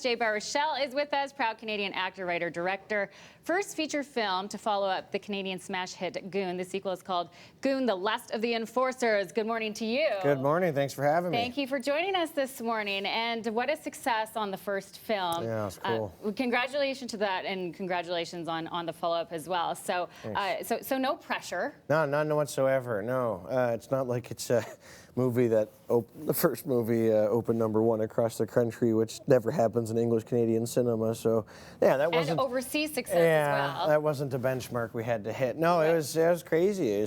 Jay Baruchel is with us, proud Canadian actor, writer, director. First feature film to follow up the Canadian smash hit Goon. The sequel is called Goon, The Last of the Enforcers. Good morning to you. Good morning. Thanks for having me. Thank you for joining us this morning. And what a success on the first film. Yeah, it's cool. Congratulations to that, and congratulations on the follow-up as well. So, so no pressure. No, none whatsoever. No, it's not like it's a movie that the first movie opened #1 across the country, which never happens in English Canadian cinema. So, yeah, that wasn't. And overseas success as well. That wasn't the benchmark we had to hit. No, it was crazy.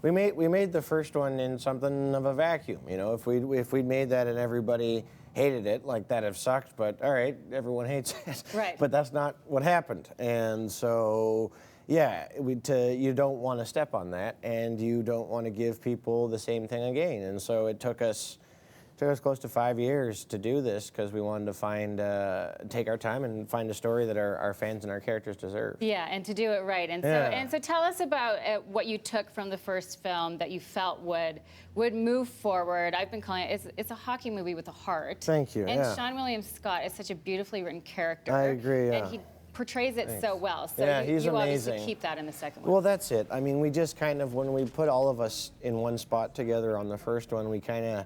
We made the first one in something of a vacuum. You know, if we'd made that and everybody hated it, like that have sucked. But all right, everyone hates it. Right. But that's not what happened. And so, yeah, you don't want to step on that, and you don't want to give people the same thing again. And so it took us close to 5 years to do this, because we wanted to take our time and find a story that our fans and our characters deserve. Yeah, and to do it right. And so tell us about what you took from the first film that you felt would move forward. I've been calling it, it's a hockey movie with a heart. Thank you. And Sean William Scott is such a beautifully written character. I agree. Yeah. And he portrays it so well. So yeah, you amazing. obviously keep that in the second one. Well, that's it. I mean, we just kind of, when we put all of us in one spot together on the first one, we kind of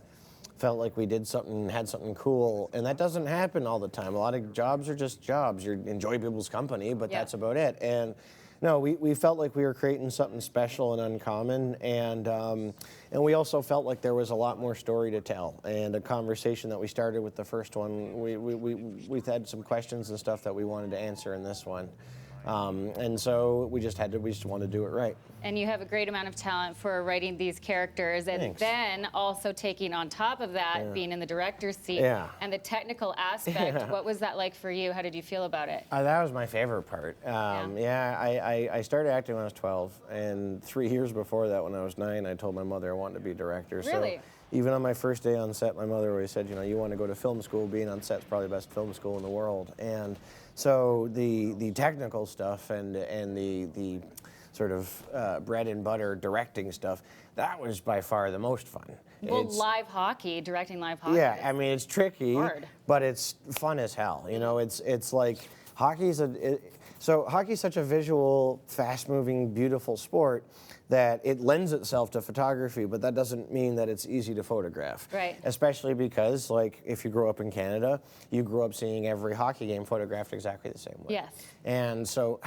felt like we did something, had something cool, and that doesn't happen all the time. A lot of jobs are just jobs. You enjoy people's company, but that's about it. And no, we felt like we were creating something special and uncommon, and we also felt like there was a lot more story to tell, and a conversation that we started with the first one. We had some questions and stuff that we wanted to answer in this one. And so we just wanted to do it right. And you have a great amount of talent for writing these characters, and then also taking on top of that, being in the director's seat, and the technical aspect. What was that like for you? How did you feel about it? That was my favorite part. I started acting when I was 12, and 3 years before that, when I was 9, I told my mother I wanted to be a director. Really? So even on my first day on set, my mother always said, you know, you want to go to film school. Being on set is probably the best film school in the world. And so the technical stuff and the sort of bread and butter directing stuff, that was by far the most fun. Well, live hockey, directing live hockey. Yeah, I mean, it's tricky, hard, but it's fun as hell. You know, it's like hockey's hockey's such a visual, fast-moving, beautiful sport that it lends itself to photography, but that doesn't mean that it's easy to photograph. Right. Especially because, like, if you grow up in Canada, you grew up seeing every hockey game photographed exactly the same way. Yes. And so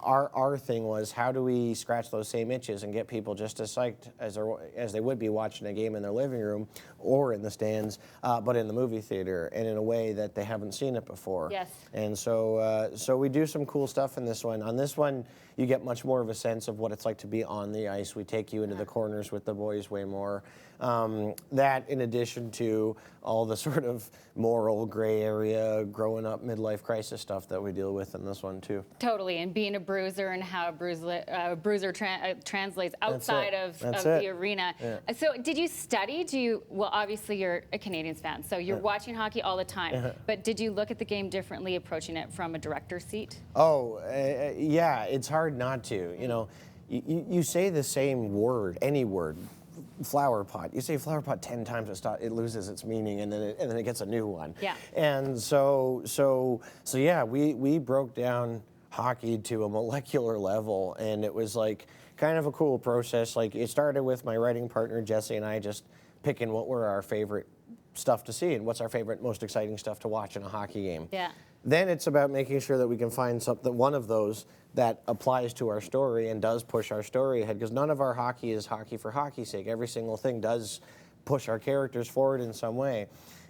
our thing was, how do we scratch those same itches and get people just as psyched as they would be watching a game in their living room or in the stands, but in the movie theater, and in a way that they haven't seen it before. Yes. And so we do some cool stuff in this one. On this one, you get much more of a sense of what it's like to be on the ice. We take you into the corners with the boys way more. That, in addition to all the sort of moral gray area, growing up, midlife crisis stuff that we deal with in this one too. Totally, and being a bruiser and how a bruiser translates outside of the arena. Yeah. So did you study? Well, obviously you're a Canadians fan, so you're watching hockey all the time. But did you look at the game differently, approaching it from a director's seat? Oh, yeah, it's hard not to. You know, you say the same word, any word, flower pot. You say flower pot 10 times, it loses its meaning, and then it gets a new one. Yeah. And so yeah, we broke down hockey to a molecular level, and it was like kind of a cool process. Like, it started with my writing partner Jesse and I just picking what were our favorite stuff to see and what's our favorite, most exciting stuff to watch in a hockey game. Yeah. Then it's about making sure that we can find one of those that applies to our story and does push our story ahead, because none of our hockey is hockey for hockey's sake. Every single thing does push our characters forward in some way.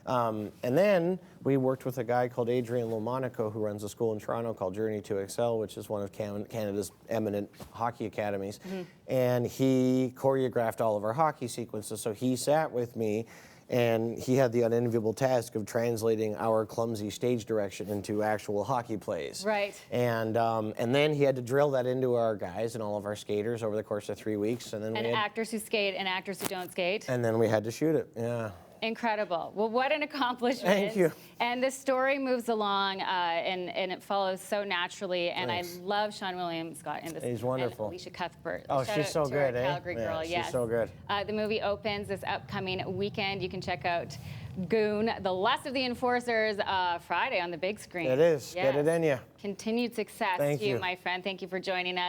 And then we worked with a guy called Adrian Lomonaco, who runs a school in Toronto called Journey to Excel, which is one of Canada's eminent hockey academies. And he choreographed all of our hockey sequences. So he sat with me, and he had the unenviable task of translating our clumsy stage direction into actual hockey plays. Right. And then he had to drill that into our guys and all of our skaters over the course of 3 weeks. And then actors who skate and actors who don't skate. And then we had to shoot it. Yeah. Incredible. Well, what an accomplishment. Thank you. And the story moves along, and it follows so naturally. And Thanks. I love Sean William Scott in this. He's wonderful. And Alicia Cuthbert. Oh, Shout she's out so to good, our eh? Calgary girl. She's Yes. so good. The movie opens this upcoming weekend. You can check out Goon, The Last of the Enforcers, Friday on the big screen. It is. Yes. Get it in you. Continued success Thank to you, you. my friend. Thank you for joining us.